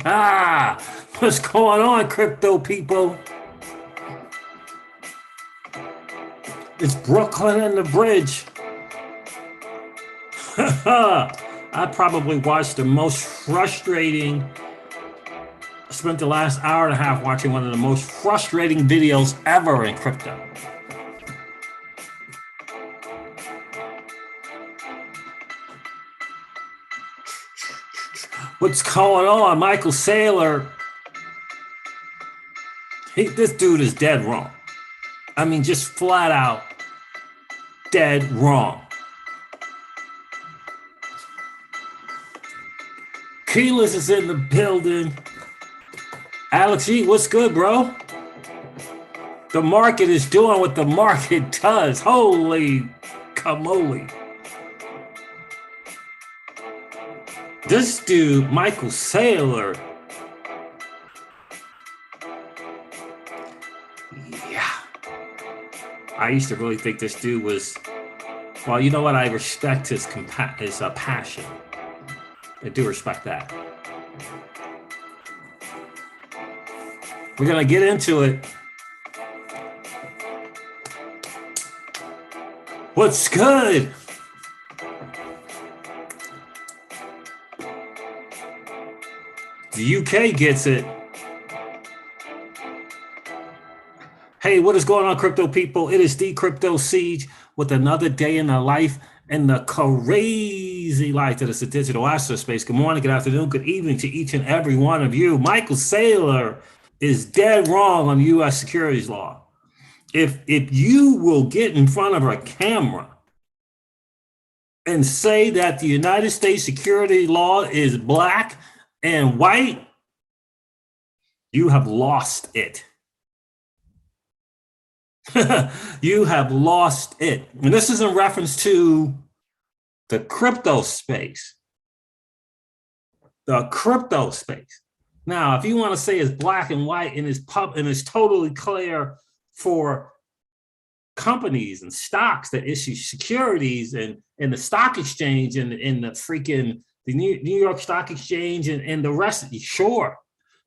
Ah, what's going on, crypto people? It's Brooklyn and the bridge. I probably watched the most frustrating, spent the last hour and a half watching one of the most frustrating videos ever in crypto. What's going on? Michael Saylor, this dude is dead wrong. I mean, just flat out dead wrong. Keyless is in the building. Alex E, what's good, bro? The market is doing what the market does. Holy camole. This dude, Michael Saylor, yeah. I used to really think this dude was, well, you know what? I respect his passion. I do respect that. We're going to get into it. What's good? The UK gets it. Hey, what is going on, crypto people? It is the Crypto Siege with another day in the life and the crazy life that is the digital asset space. Good morning, good afternoon, good evening to each and every one of you. Michael Saylor is dead wrong on U.S. securities law. If you will get in front of a camera and say that the United States security law is black and white, you have lost it. You have lost it. And this is in reference to the crypto space. The crypto space. Now, if you want to say it's black and white and it's totally clear for companies and stocks that issue securities and the stock exchange and the freaking the New York Stock Exchange and the rest of it, sure.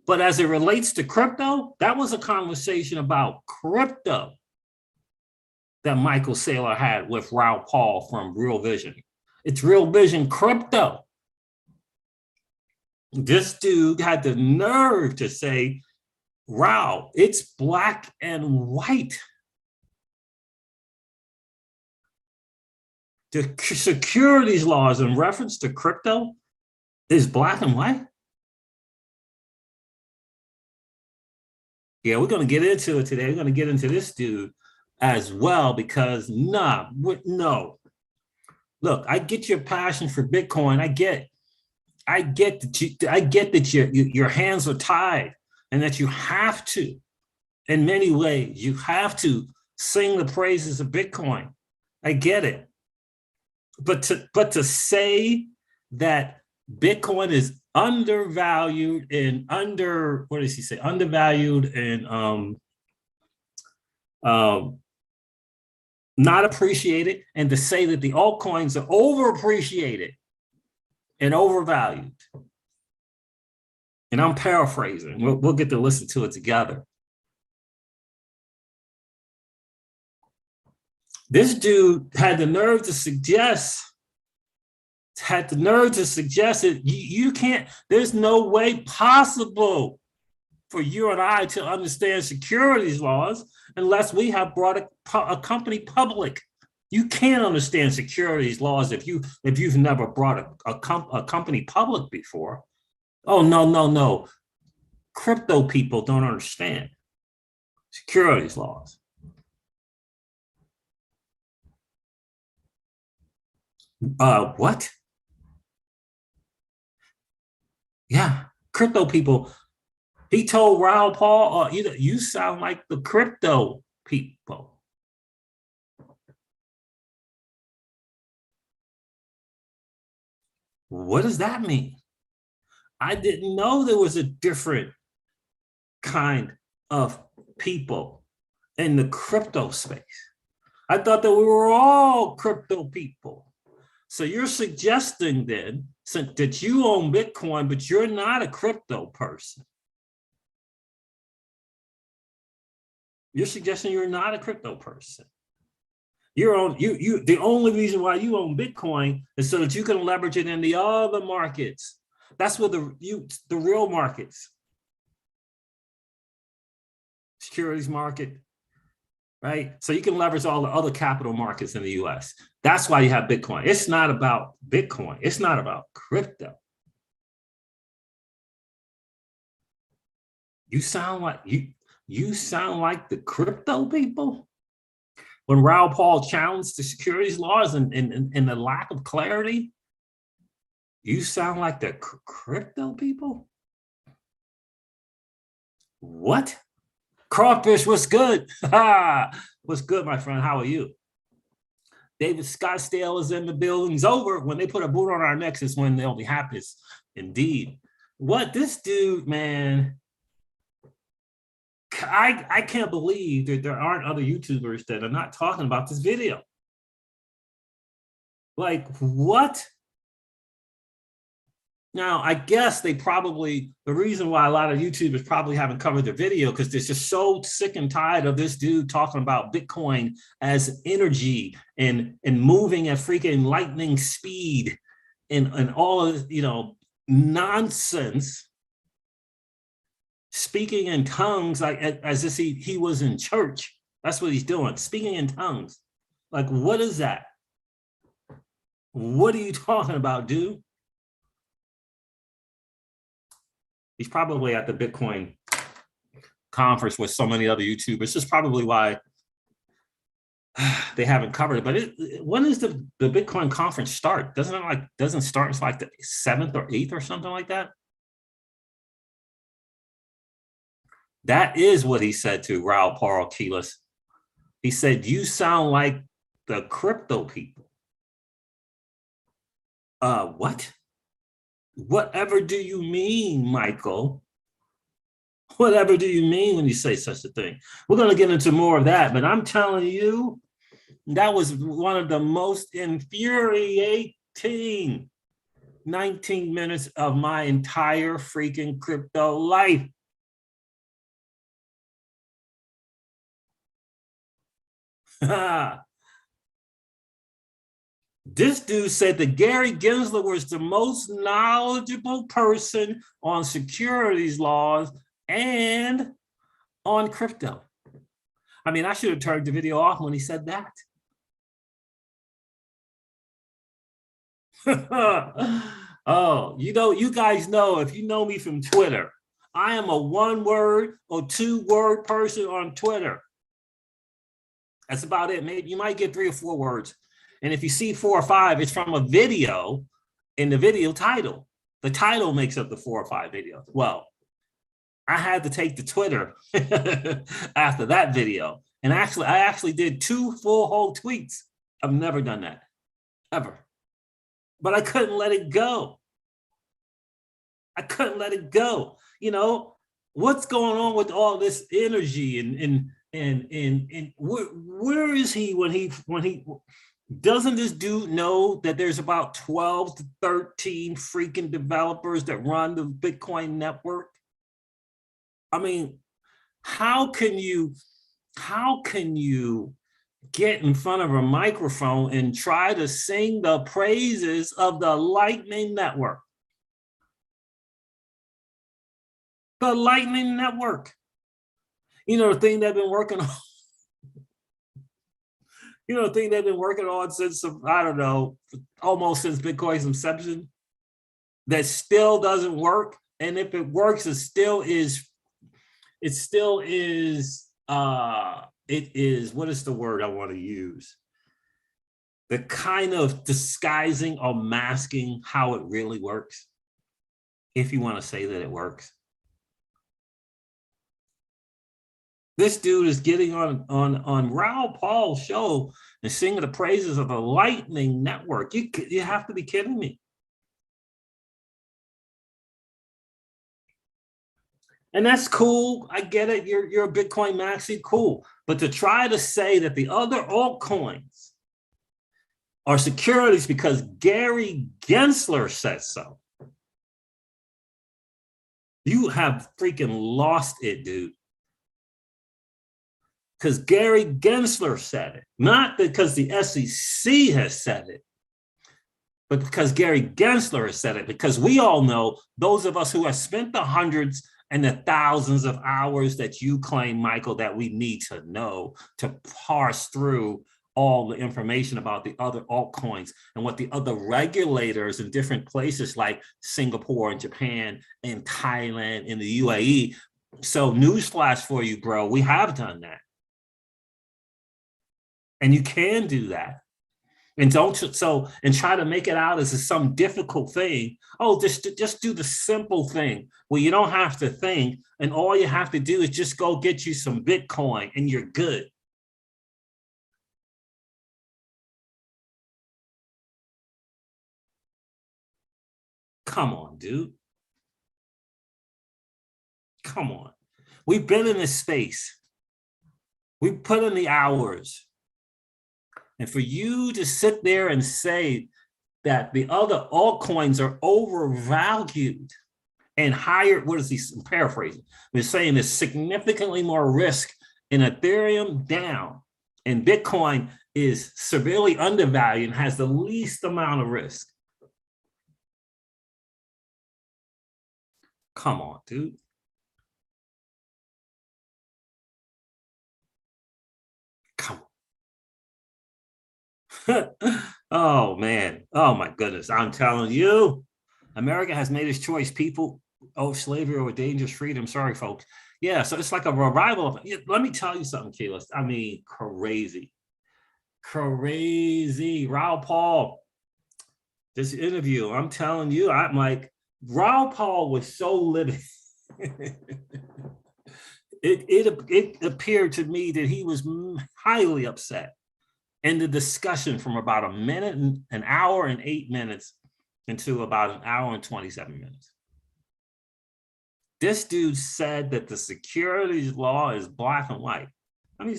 But as it relates to crypto, that was a conversation about crypto that Michael Saylor had with Raoul Pal from Real Vision. It's Real Vision Crypto. This dude had the nerve to say, Raoul, it's black and white. The securities laws in reference to crypto is black and white. Yeah, we're going to get into it today. We're going to get into this dude as well because no. Look, I get your passion for Bitcoin. I get that your hands are tied and that you have to, in many ways, you have to sing the praises of Bitcoin. I get it. But to say that Bitcoin is undervalued and what does he say? Undervalued and not appreciated, and to say that the altcoins are overappreciated and overvalued. And I'm paraphrasing. We'll get to listen to it together. This dude had the nerve to suggest that you can't, there's no way possible for you and I to understand securities laws unless we have brought a company public. You can't understand securities laws if you've never brought a company public before. Oh, no. Crypto people don't understand securities laws. What? Yeah, crypto people. He told Raoul Pal, you sound like the crypto people. What does that mean? I didn't know there was a different kind of people in the crypto space. I thought that we were all crypto people. So you're suggesting then that you own Bitcoin, but you're not a crypto person. You're suggesting you're not a crypto person. The only reason why you own Bitcoin is so that you can leverage it in the other markets. That's what the real markets, securities market, right? So you can leverage all the other capital markets in the US. That's why you have Bitcoin. It's not about Bitcoin. It's not about crypto. You sound like the crypto people. When Raoul Pal challenged the securities laws and the lack of clarity, you sound like the crypto people? What? Crawfish, what's good? What's good, my friend? How are you? David Scottsdale is in the building's over. When they put a boot on our necks, it's when they'll be happiest. Indeed. What this dude, man, I can't believe that there aren't other YouTubers that are not talking about this video. Like, what? Now, I guess the reason why a lot of YouTubers probably haven't covered the video because they're just so sick and tired of this dude talking about Bitcoin as energy and moving at freaking lightning speed and all of, nonsense. Speaking in tongues, like as if he was in church. That's what he's doing, speaking in tongues. Like, what is that? What are you talking about, dude? He's probably at the Bitcoin conference with so many other YouTubers. This is probably why they haven't covered it. But when does the Bitcoin conference start? Doesn't start until like the 7th or 8th or something like that? That is what he said to Raoul Pal Keyless. He said, you sound like the crypto people. What? Whatever do you mean, Michael? Whatever do you mean when you say such a thing? We're going to get into more of that, but I'm telling you, that was one of the most infuriating 19 minutes of my entire freaking crypto life. This dude said that Gary Gensler was the most knowledgeable person on securities laws and on crypto. I mean, I should have turned the video off when he said that. Oh, you guys know, if you know me from Twitter, I am a 1-word or 2-word person on Twitter. That's about it. Maybe you might get 3 or 4 words. And if you see 4 or 5, it's from a video in the video title. The title makes up the 4 or 5 videos. Well, I had to take to Twitter after that video. And I actually did 2 full whole tweets. I've never done that, ever. But I couldn't let it go. I couldn't let it go. What's going on with all this energy and where is he when he doesn't this dude know that there's about 12 to 13 freaking developers that run the Bitcoin network? I mean, how can you get in front of a microphone and try to sing the praises of the Lightning Network? The Lightning Network. The thing they've been working on. The thing they've been working on since, I don't know, almost since Bitcoin's inception, that still doesn't work. And if it works, it is, what is the word I want to use? The kind of disguising or masking how it really works, if you want to say that it works. This dude is getting on Raoul Pal's show and singing the praises of the Lightning Network. You have to be kidding me. And that's cool. I get it. You're a Bitcoin maxi, cool. But to try to say that the other altcoins are securities because Gary Gensler said so. You have freaking lost it, dude. Because Gary Gensler said it, not because the SEC has said it, but because Gary Gensler has said it, because we all know, those of us who have spent the hundreds and the thousands of hours that you claim, Michael, that we need to know to parse through all the information about the other altcoins and what the other regulators in different places like Singapore and Japan and Thailand and the UAE. So newsflash for you, bro, we have done that. And you can do that. And and try to make it out as some difficult thing. Oh, just do the simple thing. Well, you don't have to think, and all you have to do is just go get you some Bitcoin and you're good. Come on, dude. Come on. We've been in this space. We put in the hours. And for you to sit there and say that the other altcoins are overvalued and higher, what is he paraphrasing? We're saying there's significantly more risk in Ethereum down, and Bitcoin is severely undervalued and has the least amount of risk. Come on, dude. Come on. Oh, man. Oh, my goodness. I'm telling you, America has made its choice. People, oh, slavery over dangerous freedom. Sorry, folks. Yeah, so it's like a revival. Let me tell you something, Keyless. I mean, crazy. Crazy. Raul Paul, this interview, I'm telling you, I'm like, Raul Paul was so livid. It appeared to me that he was highly upset. And the discussion from about a minute, an hour and 8 minutes into about an hour and 27 minutes. This dude said that the securities law is black and white. I mean,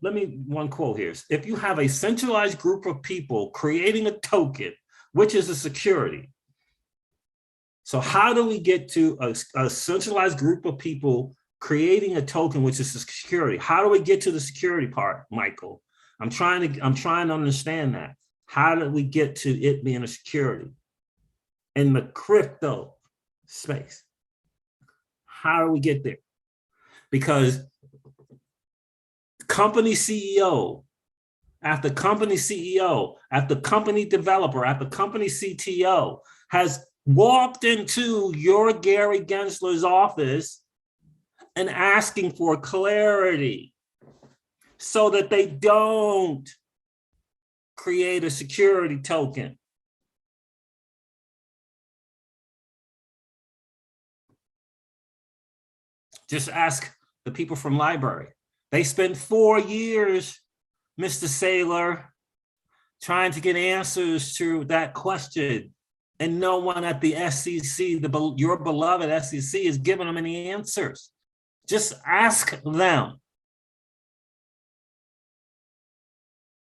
let me one quote here. If you have a centralized group of people creating a token, which is a security. So how do we get to a centralized group of people creating a token, which is a security? How do we get to the security part, Michael? I'm trying to understand that. How do we get to it being a security in the crypto space? How do we get there? Because company CEO, after company CEO, after company developer, after company CTO has walked into your Gary Gensler's office and asking for clarity so that they don't create a security token. Just ask the people from library. They spent 4 years, Mr. Saylor, trying to get answers to that question. And no one at the SEC, your beloved SEC, is giving them any answers. Just ask them.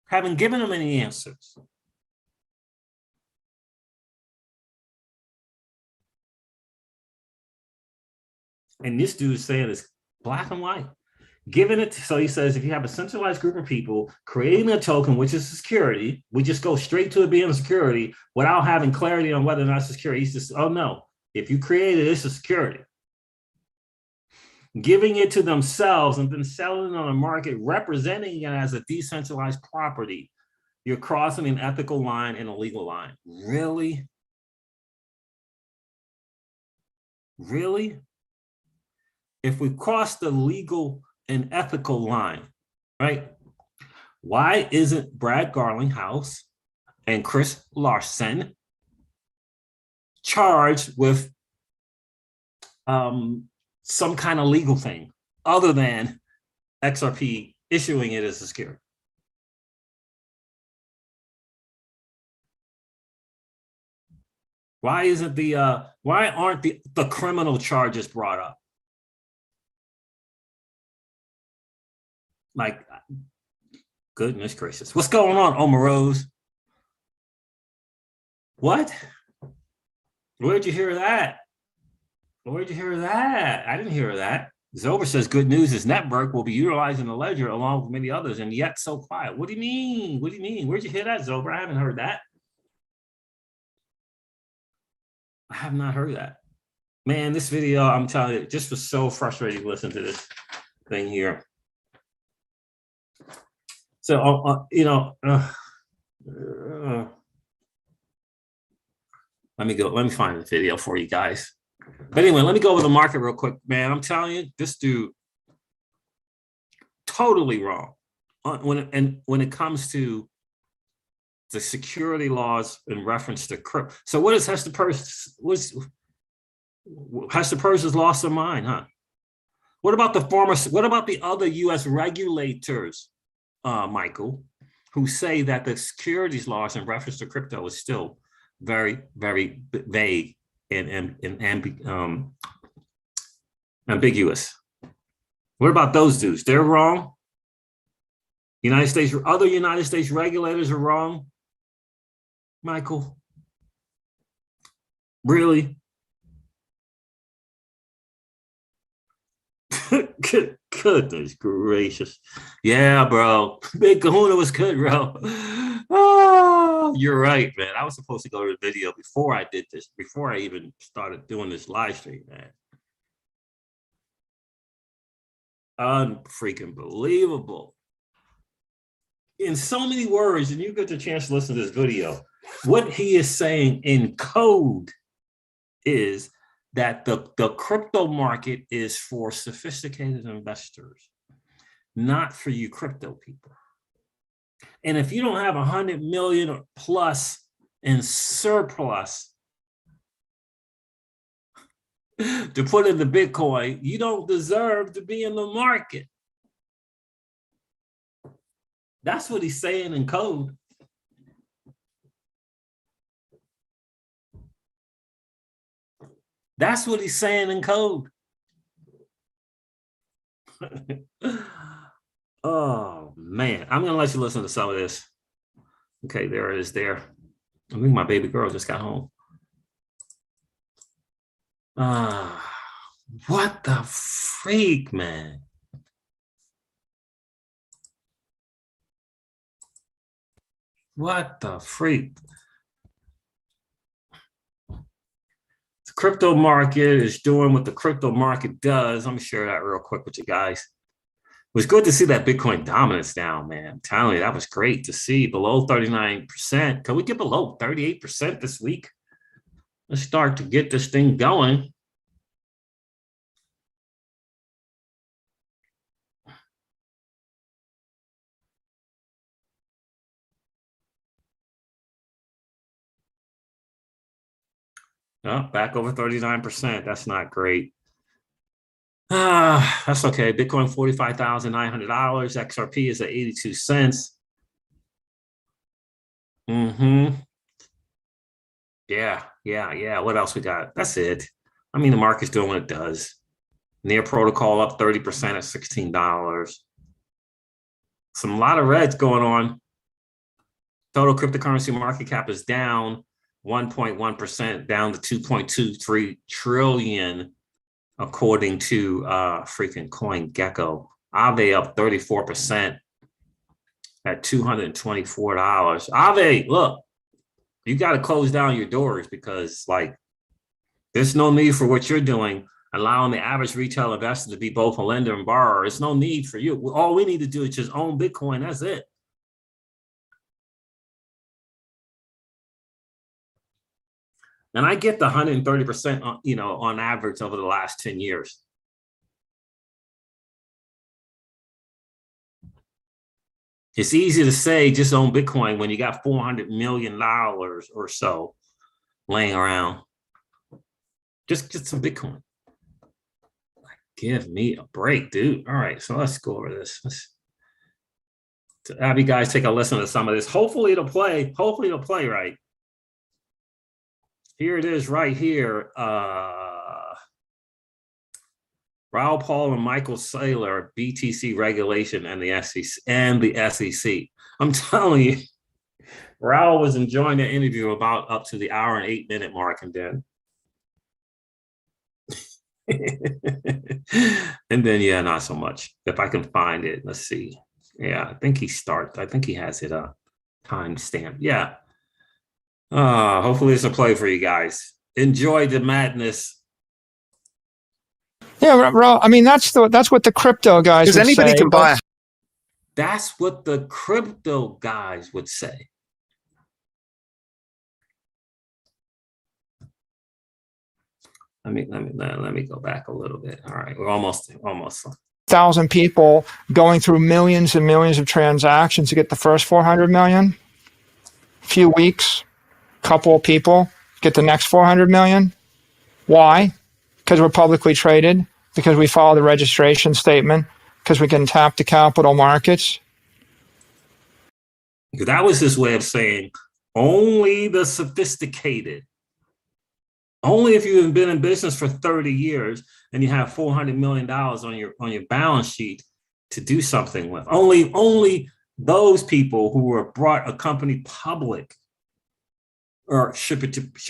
Haven't given them any answers. And this dude is saying it's black and white. Given it, so he says, if you have a centralized group of people creating a token, which is security, we just go straight to it being a security without having clarity on whether or not it's security. He's just, oh no, if you create it, it's a security. Giving it to themselves and then selling it on the market, representing it as a decentralized property, you're crossing an ethical line and a legal line. Really? Really? If we cross the legal and ethical line, right? Why isn't Brad Garlinghouse and Chris Larson charged with some kind of legal thing other than XRP issuing it as a security? Why isn't why aren't the criminal charges brought up? Like, Goodness gracious. What's going on, Omarose? What? Where'd you hear that? Where'd you hear that? I didn't hear that. Zober says good news. His network will be utilizing the ledger along with many others, and yet so quiet. What do you mean? What do you mean? Where'd you hear that, Zober? I haven't heard that. I have not heard that. Man, this video, I'm telling you, just was so frustrating to listen to this thing here. So, let me find the video for you guys. But anyway, let me go over the market real quick, man. I'm telling you, this dude totally wrong when it comes to the security laws in reference to crypto. So what is Hester Peirce? Hester Peirce has lost her mind, huh? What about the other U.S. regulators, Michael, who say that the securities laws in reference to crypto is still very, very vague and ambiguous? What about those dudes? They're wrong. Other United States regulators are wrong. Michael, really? Goodness gracious. Yeah, bro. Big Kahuna was good, bro. Oh, you're right, man. I was supposed to go to the video before I did this, before I even started doing this live stream, man. Unfreaking believable. In so many words, and you get the chance to listen to this video, what he is saying in code is that the crypto market is for sophisticated investors, not for you crypto people. And if you don't have 100 million or plus in surplus to put in the Bitcoin, you don't deserve to be in the market. That's what he's saying in code. That's what he's saying in code. Oh, man. I'm going to let you listen to some of this. Okay, there it is there. I think my baby girl just got home. What the freak, man? What the freak? The crypto market is doing what the crypto market does. Let me share that real quick with you guys. It was good to see that Bitcoin dominance down, man. I'm telling you, that was great to see below 39%. Can we get below 38% this week? Let's start to get this thing going. Oh, back over 39%. That's not great. That's okay. Bitcoin $45,900. XRP is at 82 cents. Yeah. What else we got? That's it. I mean, the market's doing what it does. Near protocol up 30% at $16. A lot of reds going on. Total cryptocurrency market cap is down 1.1%, down to 2.23 trillion, according to freaking CoinGecko. Aave up 34% at $224. Aave, look, you got to close down your doors because, like, there's no need for what you're doing, allowing the average retail investor to be both a lender and borrower. There's no need for you. All we need to do is just own Bitcoin. That's it. And I get the 130%, on average over the last 10 years. It's easy to say just own Bitcoin when you got $400 million or so laying around. Just get some Bitcoin. Give me a break, dude. All right, so let's go over this. Let's have you guys take a listen to some of this. Hopefully it'll play. Hopefully it'll play right. Here it is right here. Raoul Pal and Michael Saylor, BTC regulation and the SEC. I'm telling you, Raul was enjoying the interview about up to the hour and 8 minute mark, and then and then yeah, not so much. If I can find it, let's see. Yeah, I think he has it time stamp. Yeah. Hopefully it's a play for you guys. Enjoy the madness. Yeah, well, I mean that's what the crypto guys would say. Because anybody can buy. That's what the crypto guys would say. Let me go back a little bit. All right, we're almost. 1,000 people going through millions and millions of transactions to get the first 400 million. Few weeks, couple of people get the next 400 million. Why? Because we're publicly traded, because we follow the registration statement, because we can tap the capital markets. That was his way of saying only the sophisticated. Only if you've been in business for 30 years and you have $400 million on your balance sheet to do something with. Only those people who were brought a company public or should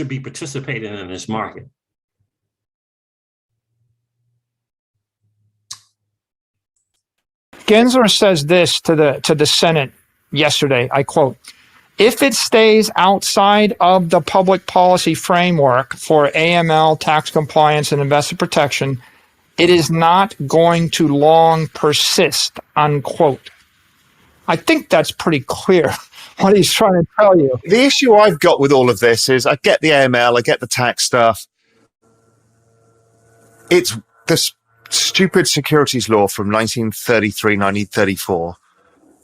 be participating in this market. Gensler says this to the Senate yesterday, I quote, "If it stays outside of the public policy framework for AML, tax compliance, and investor protection, it is not going to long persist," unquote. I think that's pretty clear what he's trying to tell you. The issue I've got with all of this is I get the AML, I get the tax stuff. It's this stupid securities law from 1933, 1934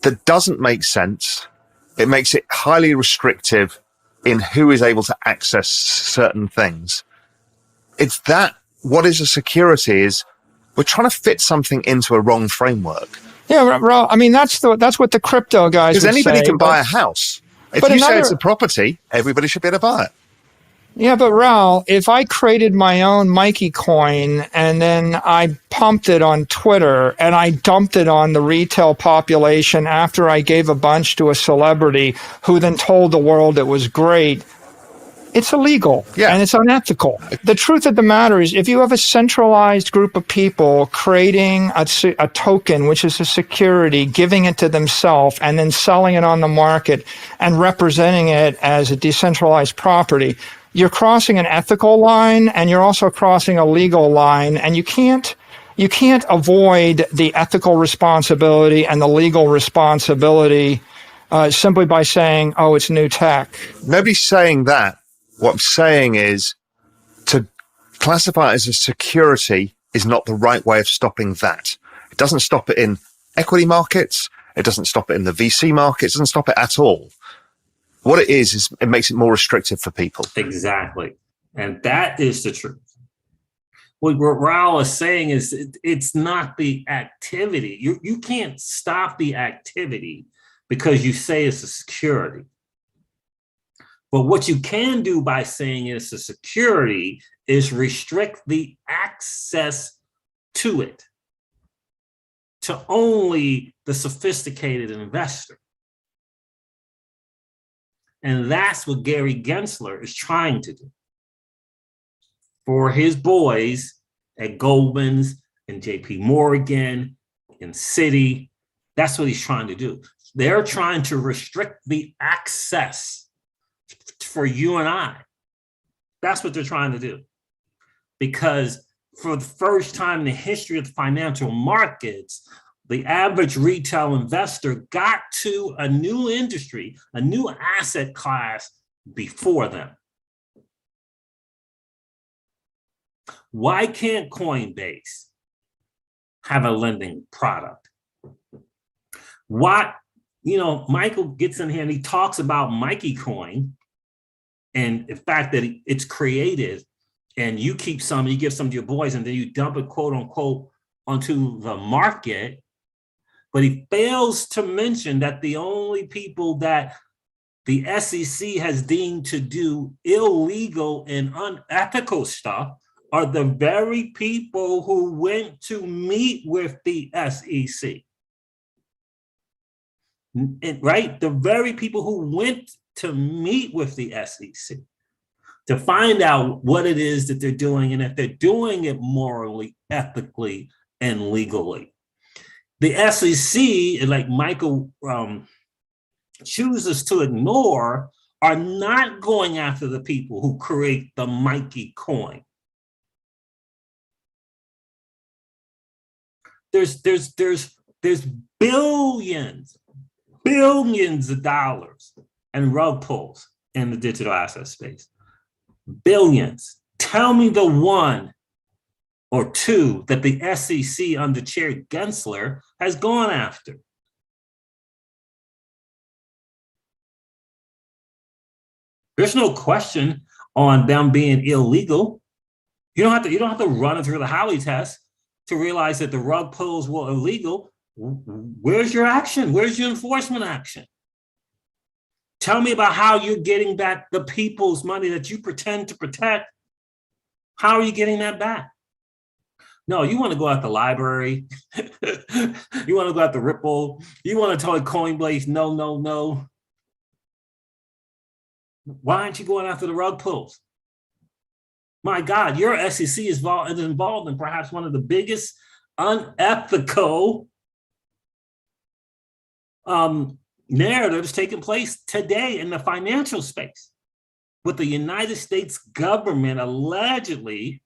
that doesn't make sense. It makes it highly restrictive in who is able to access certain things. It's that what is a security is we're trying to fit something into a wrong framework. Yeah, well, I mean, that's what the crypto guys would say. Because anybody can buy a house. If you say it's a property, everybody should be able to buy it. Yeah, but Raul, if I created my own Mikey coin and then I pumped it on Twitter and I dumped it on the retail population after I gave a bunch to a celebrity who then told the world it was great, it's illegal and it's unethical. The truth of the matter is if you have a centralized group of people creating a token, which is a security, giving it to themselves and then selling it on the market and representing it as a decentralized property, you're crossing an ethical line and you're also crossing a legal line, and you can't avoid the ethical responsibility and the legal responsibility simply by saying, oh, it's new tech. Nobody's saying that. What I'm saying is to classify it as a security is not the right way of stopping that. It doesn't stop it in equity markets. It doesn't stop it in the VC markets. It doesn't stop it at all. What it is it makes it more restrictive for people. Exactly. And that is the truth. What Raul is saying is it's not the activity. You can't stop the activity because you say it's a security. But what you can do by saying it's a security is restrict the access to it to only the sophisticated investor. And that's what Gary Gensler is trying to do for his boys at Goldman's and JP Morgan and Citi. That's what he's trying to do. They're trying to restrict the access for you and I. That's what they're trying to do. Because for the first time in the history of the financial markets, the average retail investor got to a new industry, a new asset class before them. Why can't Coinbase have a lending product? Why, Michael gets in here and he talks about Mikey Coin and the fact that it's created and you keep some, you give some to your boys and then you dump it, quote unquote, onto the market. But he fails to mention that the only people that the SEC has deemed to do illegal and unethical stuff are the very people who went to meet with the SEC. right? The very people who went to meet with the SEC to find out what it is that they're doing and if they're doing it morally, ethically, and legally. The SEC, like Michael chooses to ignore, are not going after the people who create the Mikey coin. There's billions of dollars and rug pulls in the digital asset space. Billions. Tell me the one or two that the SEC under Chair Gensler has gone after. There's no question on them being illegal. You don't have to run it through the Howey test to realize that the rug pulls were illegal. Where's your action? Where's your enforcement action? Tell me about how you're getting back the people's money that you pretend to protect. How are you getting that back? No, you want to go out the library. You want to go out the Ripple. You want to tell Coinbase, no, no, no. Why aren't you going after the rug pulls? My God, your SEC is involved in perhaps one of the biggest unethical narratives taking place today in the financial space, with the United States government allegedly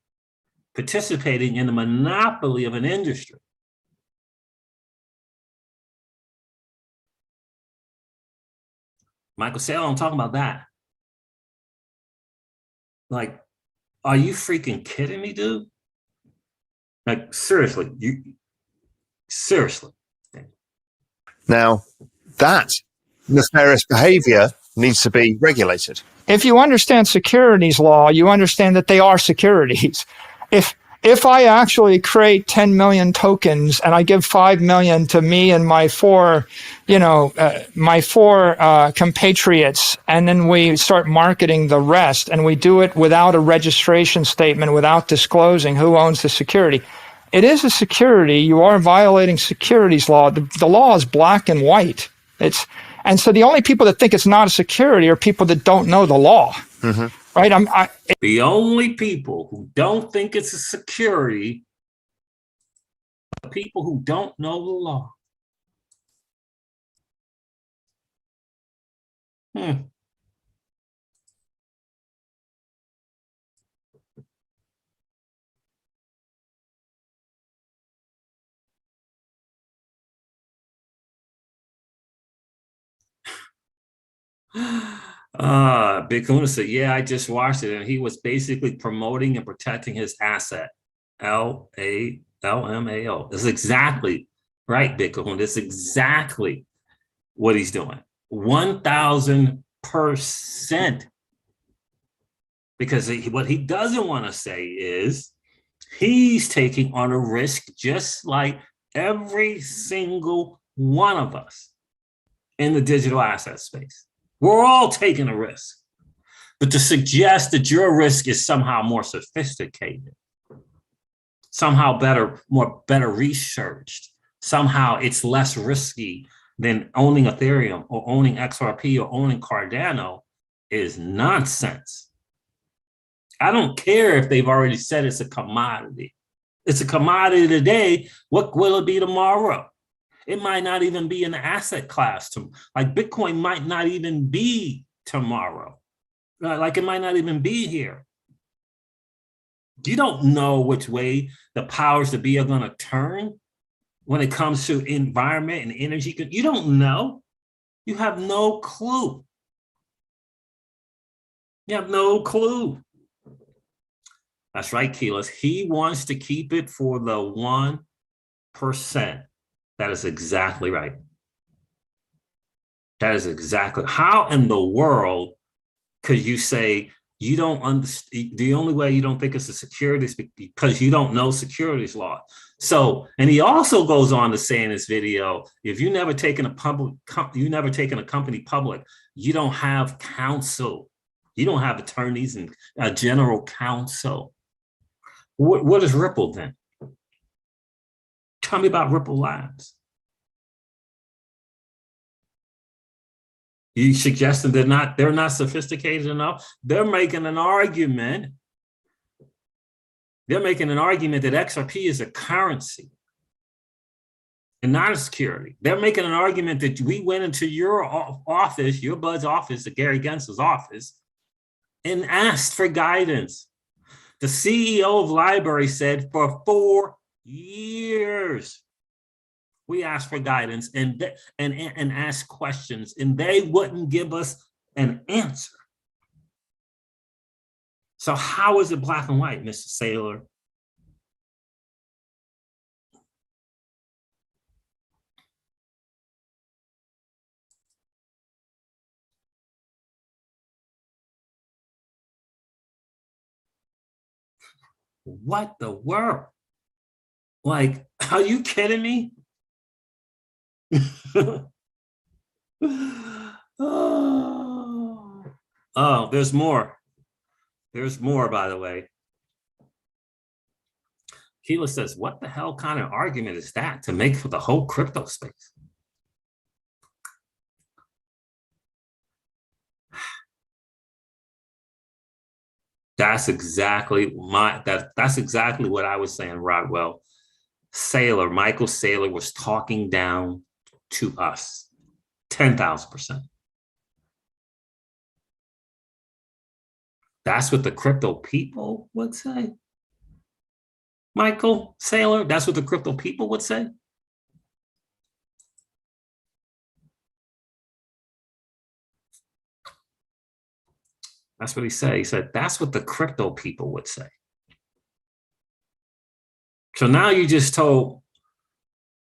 participating in the monopoly of an industry. Michael Saylor, I'm talking about that. Like, are you freaking kidding me, dude? Like, seriously, seriously. Now, that nefarious behavior needs to be regulated. If you understand securities law, you understand that they are securities. If I actually create 10 million tokens and I give 5 million to me and my four compatriots, and then we start marketing the rest, and we do it without a registration statement, without disclosing who owns the security, it is a security. You are violating securities law. The law is black and white. And so the only people that think it's not a security are people that don't know the law. Mm-hmm. Right? The only people who don't think it's a security are people who don't know the law. Big Kahuna said, yeah, I just watched it, and he was basically promoting and protecting his asset. LMAO. That's exactly right, Big Kahuna. That's exactly what he's doing. 1,000%. Because what he doesn't want to say is he's taking on a risk just like every single one of us in the digital asset space. We're all taking a risk. But to suggest that your risk is somehow more sophisticated, somehow better researched, somehow it's less risky than owning Ethereum or owning XRP or owning Cardano is nonsense. I don't care if they've already said it's a commodity. It's a commodity today. What will it be tomorrow? It might not even be an asset class. Like Bitcoin might not even be tomorrow. Like it might not even be here. You don't know which way the powers that be are going to turn when it comes to environment and energy. You don't know. You have no clue. You have no clue. That's right, Keyless. He wants to keep it for the 1%. That is exactly right. That is exactly. How in the world could you say you don't understand? The only way you don't think it's a security is because you don't know securities law. So, and he also goes on to say in this video, if you never taken a company public, you don't have counsel. You don't have attorneys and general counsel. What is Ripple then? Tell me about Ripple Labs. You suggesting they're not sophisticated enough? They're making an argument. They're making an argument that XRP is a currency and not a security. They're making an argument that we went into your office, your Bud's office, Gary Gensler's office, and asked for guidance. The CEO of Library said for 4 years, we asked for guidance and asked questions, and they wouldn't give us an answer. So how is it black and white, Mr. Saylor? What the world? Like, are you kidding me? Oh, there's more. There's more, by the way. Keela says, what the hell kind of argument is that to make for the whole crypto space? That's exactly that's exactly what I was saying, Rodwell. Saylor, Michael Saylor was talking down to us 10,000%. That's what the crypto people would say. Michael Saylor, that's what the crypto people would say. That's what he said. He said, that's what the crypto people would say. So now you just told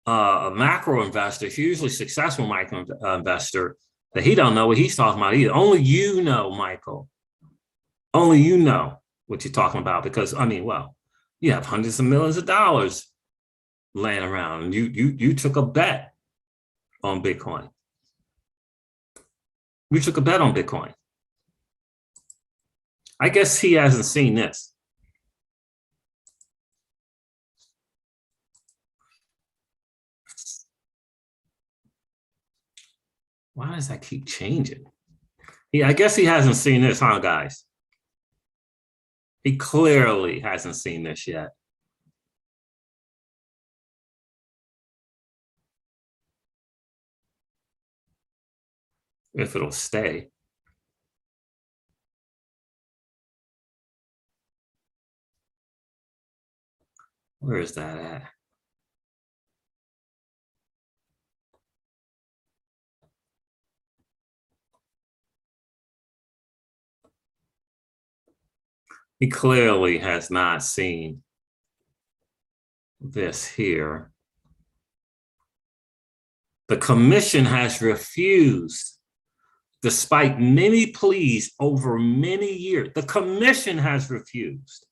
a macro investor, hugely successful micro investor, that he don't know what he's talking about either. Only you know, Michael. Only you know what you're talking about, because, I mean, well, you have hundreds of millions of dollars laying around, and you took a bet on Bitcoin. You took a bet on Bitcoin. I guess he hasn't seen this. Why does that keep changing? I guess he hasn't seen this, huh, guys? He clearly hasn't seen this yet. If it'll stay. Where is that at? He clearly has not seen this here. The commission has refused, despite many pleas over many years. The commission has refused,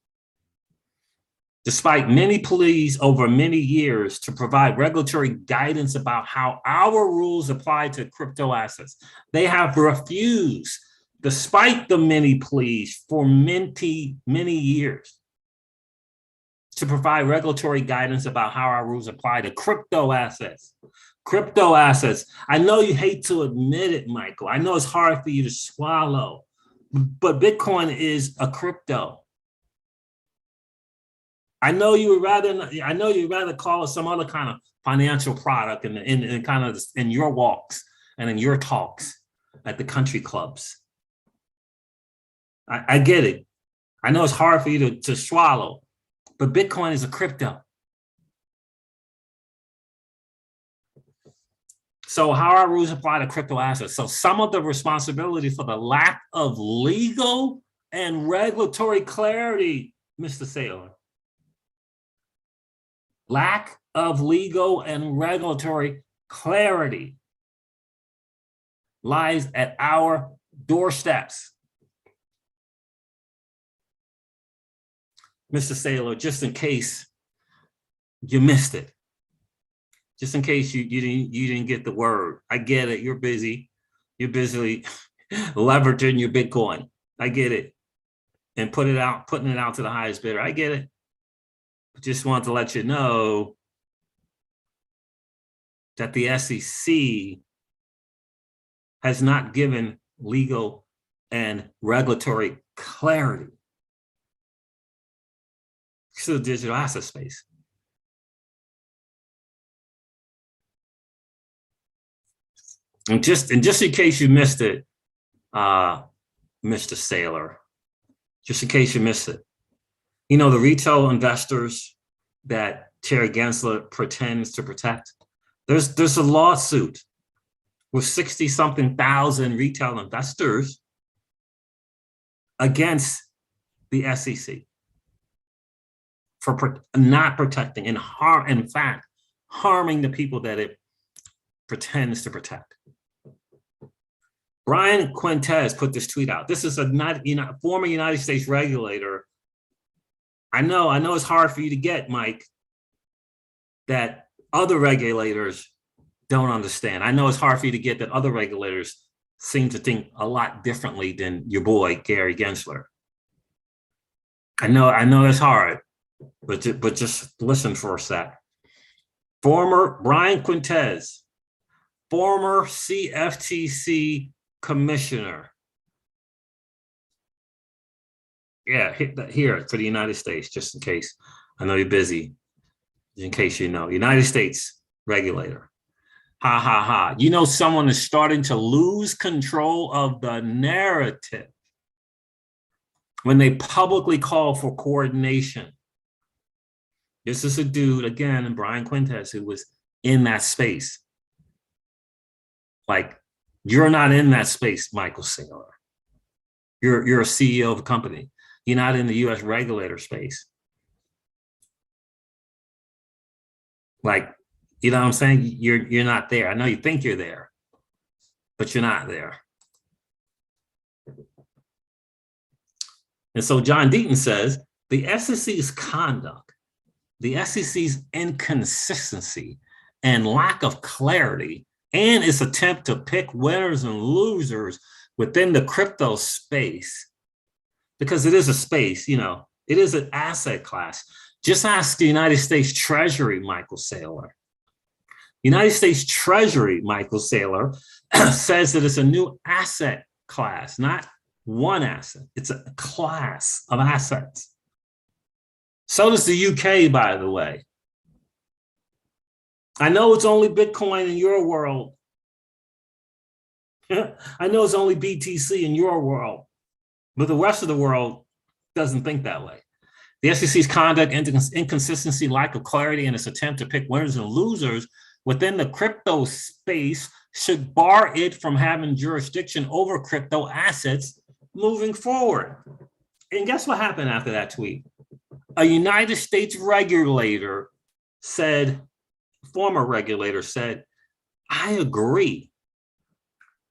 despite many pleas over many years, to provide regulatory guidance about how our rules apply to crypto assets. They have refused, despite the many pleas for many years, to provide regulatory guidance about how our rules apply to crypto assets. Crypto assets. I know you hate to admit it, Michael. I know it's hard for you to swallow, but Bitcoin is a crypto. I know you'd rather call it some other kind of financial product in kind of in your walks and in your talks at the country clubs. I get it. I know it's hard for you to swallow, but Bitcoin is a crypto. So how our rules apply to crypto assets? So some of the responsibility for the lack of legal and regulatory clarity, Mr. Saylor, lack of legal and regulatory clarity lies at our doorsteps. Mr. Saylor, just in case you missed it, just in case you didn't get the word. I get it. You're busy. You're busily leveraging your Bitcoin. I get it. And putting it out to the highest bidder. I get it. But just want to let you know that the SEC has not given legal and regulatory clarity to the digital asset space. And just in case you missed it, Mr. Saylor, just in case you missed it, you know, the retail investors that Terry Gensler pretends to protect, there's a lawsuit with 60-something thousand retail investors against the SEC for not protecting and in fact, harming the people that it pretends to protect. Brian Quintez put this tweet out. This is a former United States regulator. I know it's hard for you to get, Mike, that other regulators don't understand. I know it's hard for you to get that other regulators seem to think a lot differently than your boy, Gary Gensler. I know it's hard, but just listen for a sec. Former Brian Quintez, former CFTC commissioner. Yeah, here for the United States, just in case. I know you're busy. In case you know, United States regulator. Ha ha ha. You know, someone is starting to lose control of the narrative when they publicly call for coordination. This is a dude, again, Brian Quintez, who was in that space. Like, you're not in that space, Michael Saylor. You're a CEO of a company. You're not in the US regulator space. Like, you know what I'm saying? You're not there. I know you think you're there, but you're not there. And so John Deaton says, the SEC's conduct, the SEC's inconsistency and lack of clarity, and its attempt to pick winners and losers within the crypto space, because it is a space, you know, it is an asset class. Just ask the United States Treasury, Michael Saylor. United States Treasury, Michael Saylor, says that it's a new asset class, not one asset. It's a class of assets. So does the UK, by the way. I know it's only Bitcoin in your world. I know it's only BTC in your world, but the rest of the world doesn't think that way. The SEC's conduct, inconsistency, lack of clarity, and its attempt to pick winners and losers within the crypto space should bar it from having jurisdiction over crypto assets moving forward. And guess what happened after that tweet? A United States regulator said, former regulator said, I agree.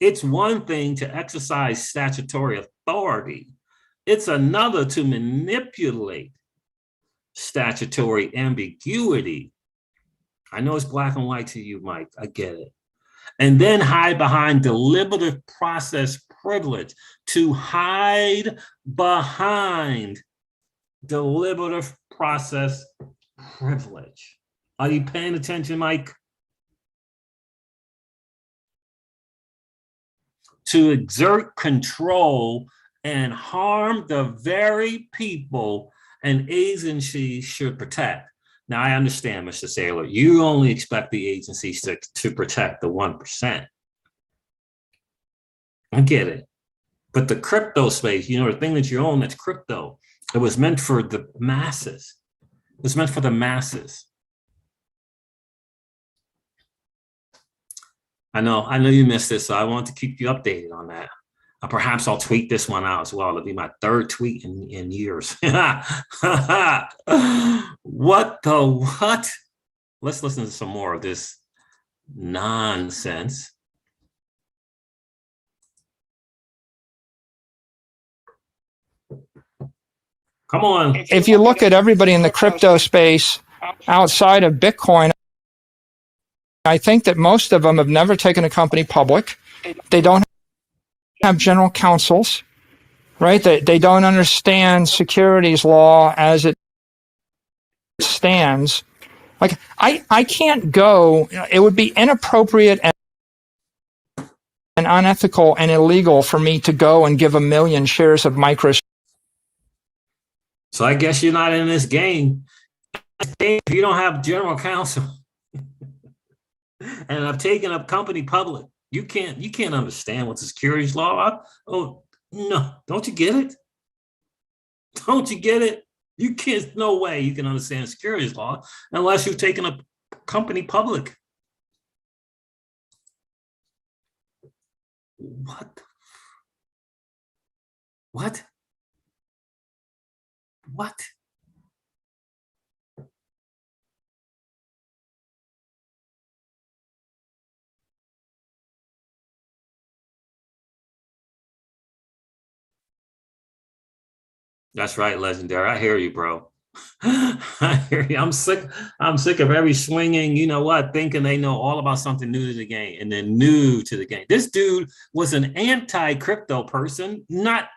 It's one thing to exercise statutory authority. It's another to manipulate statutory ambiguity. I know it's black and white to you, Mike. I get it. And then hide behind deliberative process privilege. To hide behind deliberative process privilege. Are you paying attention, Mike? To exert control and harm the very people an agency should protect. Now, I understand, Mr. Saylor, you only expect the agencies to protect the 1%. I get it. But the crypto space, you know, the thing that you own that's crypto, it was meant for the masses. It was meant for the masses. I know you missed this, so I want to keep you updated on that. Perhaps I'll tweet this one out as well. It'll be my third tweet in years. What the what? Let's listen to some more of this nonsense. Come on. If you look at everybody in the crypto space outside of Bitcoin, I think that most of them have never taken a company public. They don't have general counsels, right? They don't understand securities law as it stands. Like, I can't go, it would be inappropriate and unethical and illegal for me to go and give 1 million shares of MicroStrategy. So I guess you're not in this game. If you don't have general counsel and I've taken up company public, you can't understand what the securities law are. Oh no, don't you get it? Don't you get it? You can't, no way you can understand securities law unless you've taken a company public. What? What? What? That's right, legendary. I hear you, bro. I hear you. I'm sick of every swinging, you know what, thinking they know all about something new to the game and then new to the game. This dude was an anti-crypto person not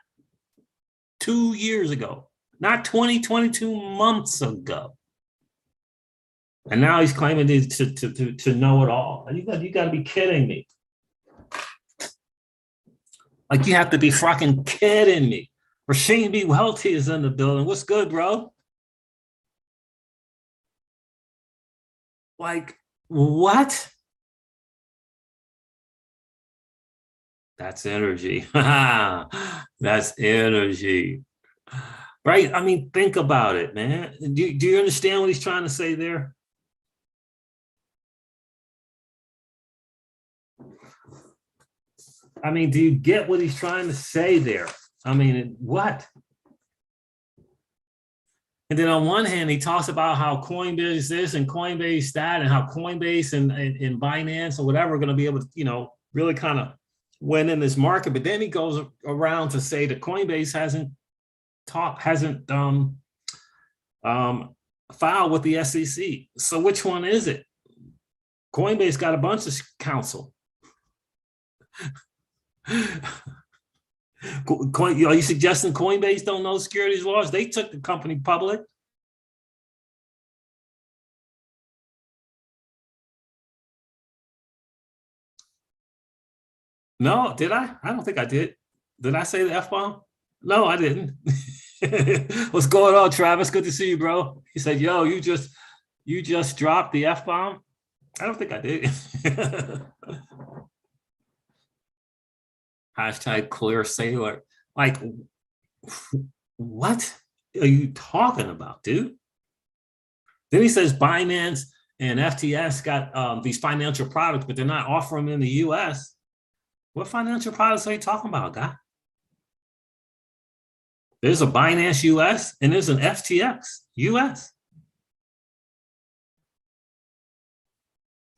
2 years ago, not 22 months ago. And now he's claiming to know it all. And you got to be kidding me. Like, you have to be fucking kidding me. Rasheen B. Welty is in the building. What's good, bro? Like, what? That's energy. That's energy. Right? I mean, think about it, man. Do you understand what he's trying to say there? I mean, do you get what he's trying to say there? I mean, what? And then on one hand, he talks about how Coinbase this and Coinbase that, and how Coinbase and Binance or whatever are going to be able to, you know, really kind of win in this market. But then he goes around to say that Coinbase hasn't filed with the SEC. So which one is it? Coinbase got a bunch of counsel. Are you suggesting Coinbase don't know securities laws? They took the company public. No, did I? I don't think I did. Did I say the F-bomb? No, I didn't. What's going on, Travis? Good to see you, bro. He said, yo, you just dropped the F-bomb. I don't think I did. Hashtag clear sailor. Like, what are you talking about, dude? Then he says Binance and FTS got these financial products, but they're not offering them in the US. What financial products are you talking about, guy? There's a Binance US and there's an FTX US.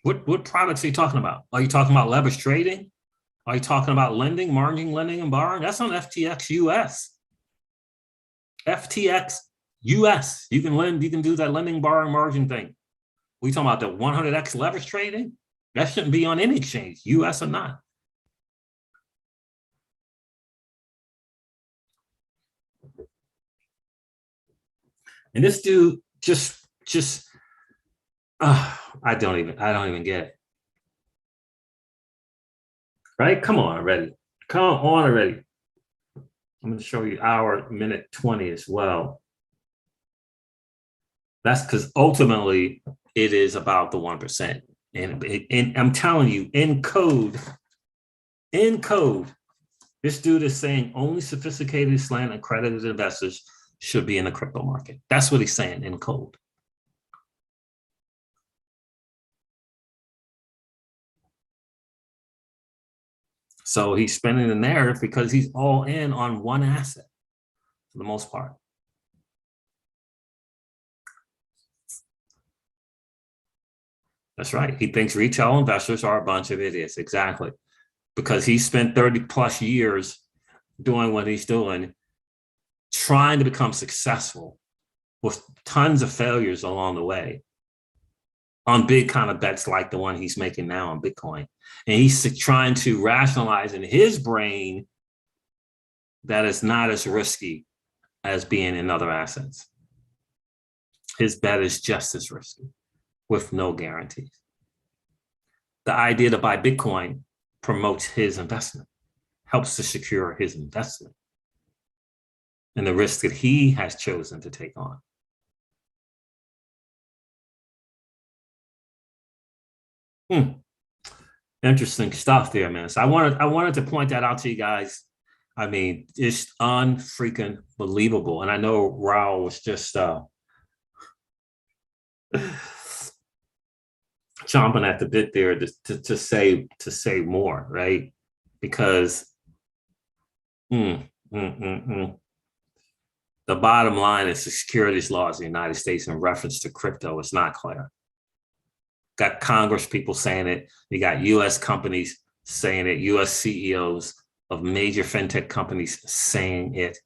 What products are you talking about? Are you talking about leverage trading? Are you talking about lending, margin lending, and borrowing? That's on FTX US. FTX US. You can lend, you can do that lending, borrowing, margin thing. We talking about the 100x leverage trading? That shouldn't be on any exchange, US or not. And this dude I don't even get it. Right? Come on already. Come on already. I'm going to show you our minute 20 as well. That's because ultimately it is about the 1%. And I'm telling you, in code, this dude is saying only sophisticated, slant, and accredited investors should be in the crypto market. That's what he's saying in code. So he's spinning the narrative because he's all in on one asset for the most part. That's right. He thinks retail investors are a bunch of idiots. Exactly. Because he spent 30 plus years doing what he's doing, trying to become successful with tons of failures along the way on big kind of bets like the one he's making now on Bitcoin. And he's trying to rationalize in his brain that it's not as risky as being in other assets. His bet is just as risky with no guarantees. The idea to buy Bitcoin promotes his investment, helps to secure his investment and the risk that he has chosen to take on. Interesting stuff there, man. So I wanted to point that out to you guys. I mean, it's unfreaking believable. And I know Raul was just chomping at the bit there to say more, right? Because the bottom line is the securities laws in the United States in reference to crypto is not clear. Got Congress people saying it. You got US companies saying it, US CEOs of major fintech companies saying it.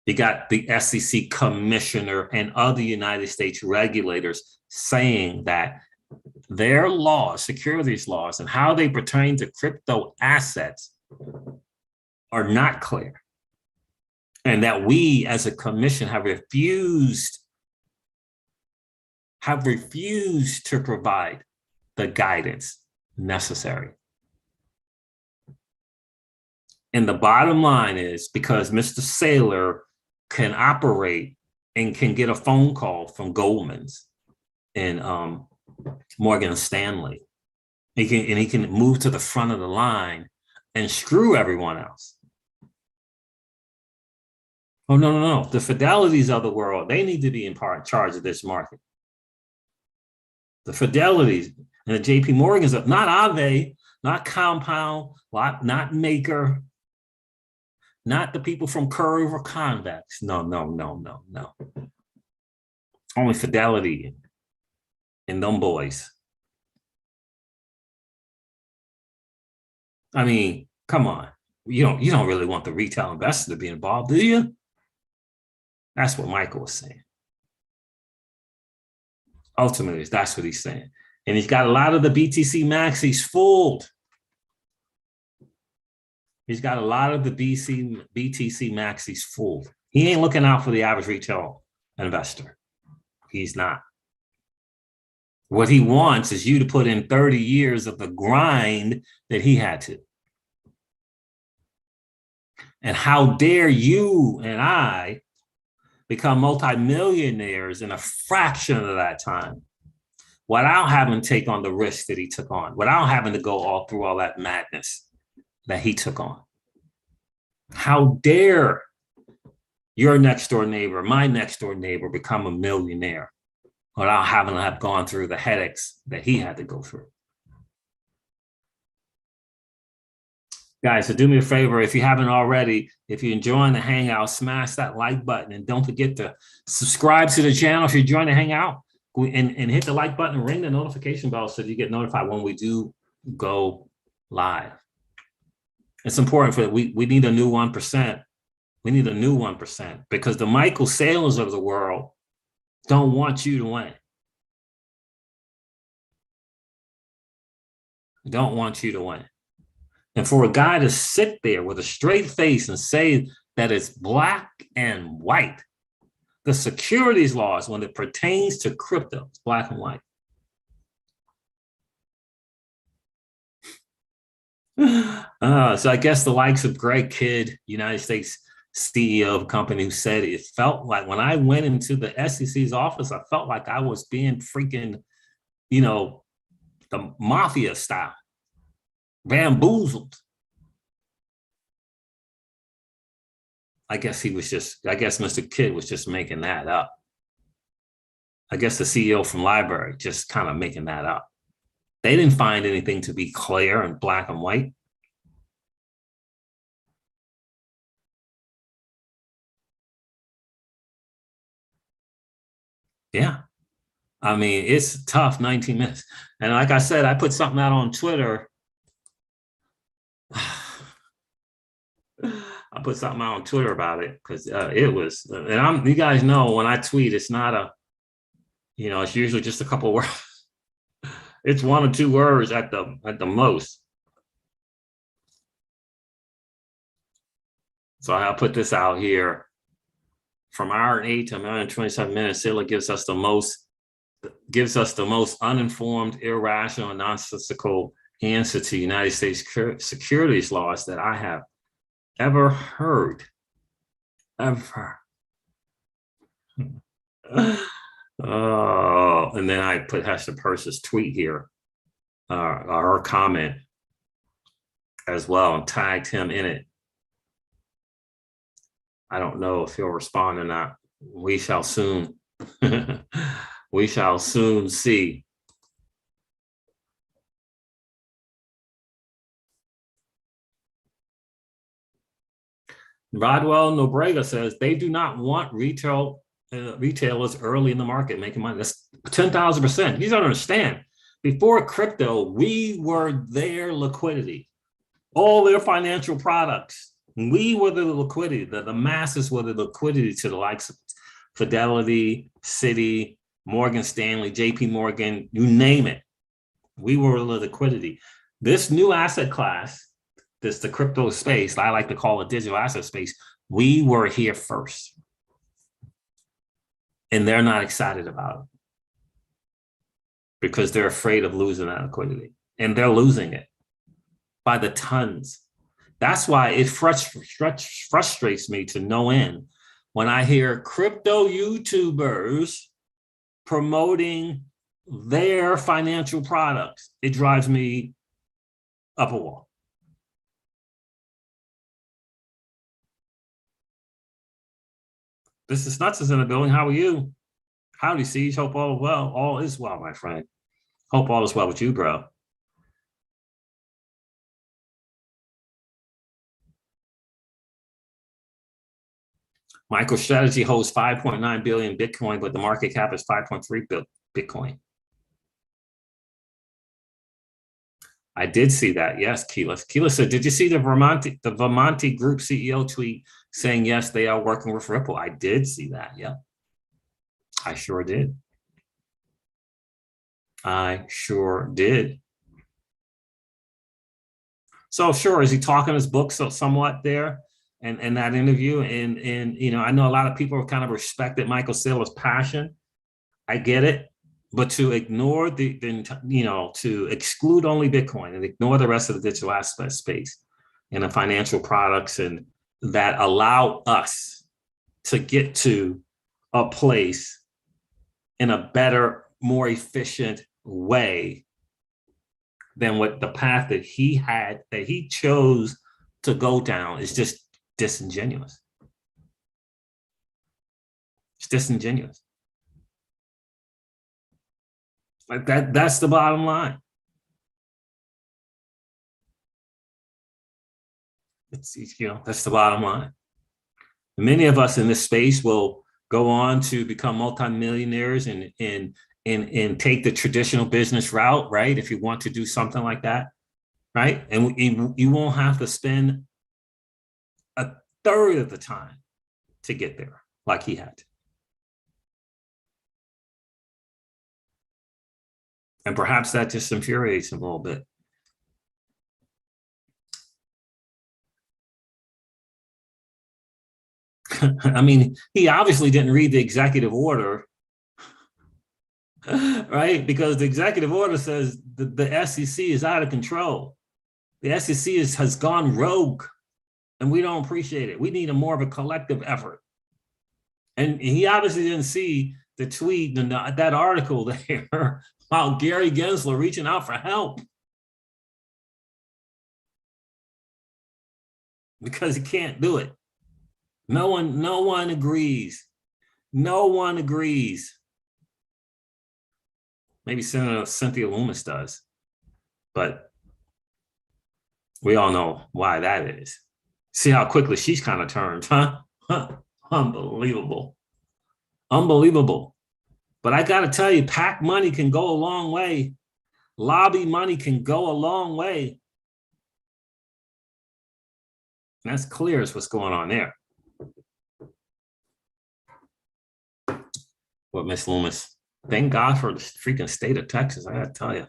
You got the SEC commissioner and other United States regulators saying that their laws, securities laws, and how they pertain to crypto assets are not clear. And that we as a commission have refused to provide the guidance necessary. And the bottom line is because Mr. Saylor can operate and can get a phone call from Goldman's and Morgan Stanley. He can move to the front of the line and screw everyone else. Oh, no. The Fidelities of the world, they need to be in charge of this market. The Fidelities and the JP Morgans, not Aave, not Compound, not Maker, not the people from Curve or Convex. No. Only Fidelity and them boys. I mean, come on. You don't really want the retail investor to be involved, do you? That's what Michael was saying. Ultimately, that's what he's saying. And he's got a lot of the BTC maxis fooled. He's got a lot of the BTC maxis fooled. He ain't looking out for the average retail investor. He's not. What he wants is you to put in 30 years of the grind that he had to. And how dare you and I become multimillionaires in a fraction of that time without having to take on the risk that he took on, without having to go all through all that madness that he took on. How dare your next door neighbor, my next door neighbor, become a millionaire without having to have gone through the headaches that he had to go through. Guys, so do me a favor, if you haven't already, if you're enjoying the Hangout, smash that like button and don't forget to subscribe to the channel if you're enjoying the Hangout and hit the like button and ring the notification bell so you get notified when we do go live. It's important for we need a new 1%. We need a new 1% because the Michael Saylors of the world don't want you to win. Don't want you to win. And for a guy to sit there with a straight face and say that it's black and white, the securities laws, when it pertains to crypto, it's black and white. So I guess the likes of Greg Kidd, United States CEO of a company, who said it felt like when I went into the SEC's office, I felt like I was being freaking, the mafia style. Bamboozled. I guess Mr. Kidd was just making that up. I guess the CEO from Library just kind of making that up. They didn't find anything to be clear and black and white. Yeah. I mean, it's tough 19 minutes. And like I said, I put something out on Twitter. I put something out on Twitter about it because it was, and you guys know when I tweet, it's not it's usually just a couple words. It's 1 or 2 words at the most. So I'll put this out here. From hour 8 to 127 minutes, Saylor gives us the most uninformed, irrational, and nonsensical answer to United States securities laws that I have ever heard. Ever. Oh, and then I put Hester Purse's tweet here, her comment as well, and tagged him in it. I don't know if he'll respond or not. We shall soon. We shall soon see. Rodwell Nobrega says they do not want retailers early in the market making money. That's 10,000%. You don't understand. Before crypto, we were their liquidity, all their financial products. We were the liquidity. The masses were the liquidity to the likes of Fidelity, Citi, Morgan Stanley, JP Morgan, you name it. We were the liquidity. This new asset class, the crypto space, I like to call it digital asset space, we were here first. And they're not excited about it because they're afraid of losing that liquidity. And they're losing it by the tons. That's why it frustrates me to no end when I hear crypto YouTubers promoting their financial products. It drives me up a wall. This is Nuts is in the building. How are you? Howdy, Siege. Hope all is well. All is well, my friend. Hope all is well with you, bro. MicroStrategy holds 5.9 billion Bitcoin, but the market cap is 5.3 billion Bitcoin. I did see that. Yes, Keyless. Keyless said, did you see the Vermonti Group CEO tweet saying, yes, they are working with Ripple? I did see that. Yeah, I sure did. I sure did. So sure, is he talking his book somewhat there and that interview? And you know, I know a lot of people have kind of respected Michael Saylor's passion. I get it. But to ignore to exclude only Bitcoin and ignore the rest of the digital asset space and the financial products and that allow us to get to a place in a better, more efficient way than what the path that he chose to go down is just disingenuous. It's disingenuous. Like that's the bottom line. It's, you know, that's the bottom line. Many of us in this space will go on to become multimillionaires and take the traditional business route, right? If you want to do something like that, right? And you won't have to spend a third of the time to get there like he had to. And perhaps that just infuriates him a little bit. I mean, he obviously didn't read the executive order, right? Because the executive order says the SEC is out of control. The SEC has gone rogue, and we don't appreciate it. We need more of a collective effort. And he obviously didn't see the tweet and that article there about Gary Gensler reaching out for help. Because he can't do it. No one agrees. No one agrees. Maybe Senator Cynthia Lummis does, but we all know why that is. See how quickly she's kind of turned, huh? Unbelievable. Unbelievable. But I got to tell you, PAC money can go a long way. Lobby money can go a long way. And that's clear as what's going on there. What, Miss Loomis? Thank God for the freaking state of Texas, I gotta tell you.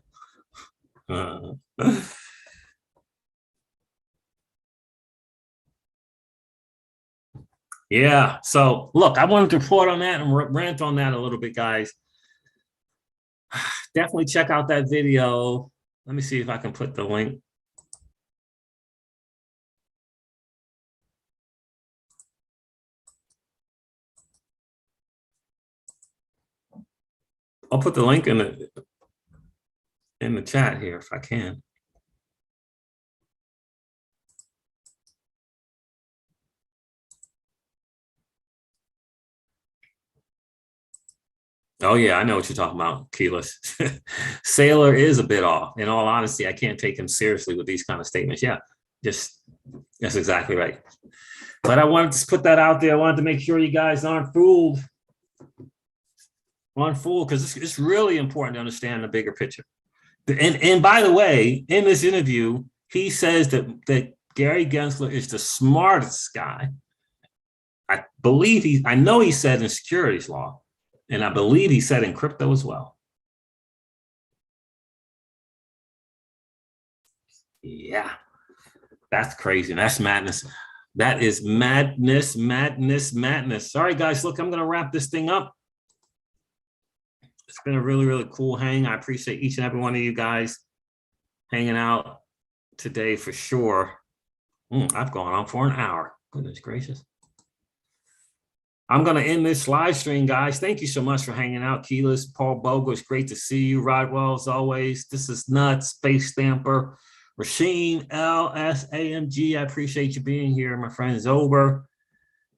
Yeah, so look, I wanted to report on that and rant on that a little bit, guys. Definitely check out that video. Let me see if I can put the link. I'll put the link in the chat here if I can. Oh yeah, I know what you're talking about, Keyless. Sailor is a bit off. In all honesty, I can't take him seriously with these kind of statements. Yeah, just that's exactly right. But I wanted to put that out there. I wanted to make sure you guys aren't fooled. Because it's really important to understand the bigger picture. And by the way, in this interview, he says that Gary Gensler is the smartest guy. I know he said in securities law, and I believe he said in crypto as well. Yeah, that's crazy. That's madness. That is madness, madness, madness. Sorry, guys. Look, I'm going to wrap this thing up. It's been a really, really cool hang. I appreciate each and every one of you guys hanging out today for sure. I've gone on for an hour. Goodness gracious. I'm going to end this live stream, guys. Thank you so much for hanging out. Keyless, Paul Bogo, it's great to see you. Rodwell, as always. This is Nuts, Space Stamper, Rasheen, LSAMG. I appreciate you being here, my friend Zober.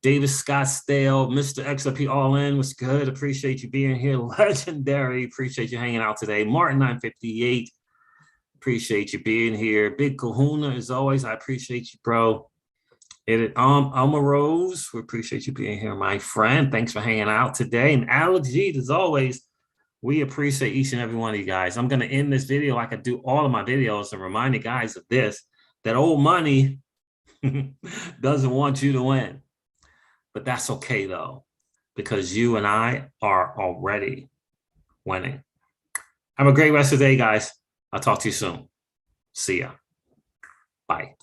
David Scottsdale, Mr. XRP All In, was good. Appreciate you being here. Legendary. Appreciate you hanging out today. Martin 958. Appreciate you being here. Big Kahuna, as always. I appreciate you, bro. Alma Rose, we appreciate you being here, my friend. Thanks for hanging out today. And Alex G, as always, we appreciate each and every one of you guys. I'm going to end this video like I do all of my videos and remind you guys of this, that old money doesn't want you to win. But that's okay, though, because you and I are already winning. Have a great rest of the day, guys. I'll talk to you soon. See ya. Bye.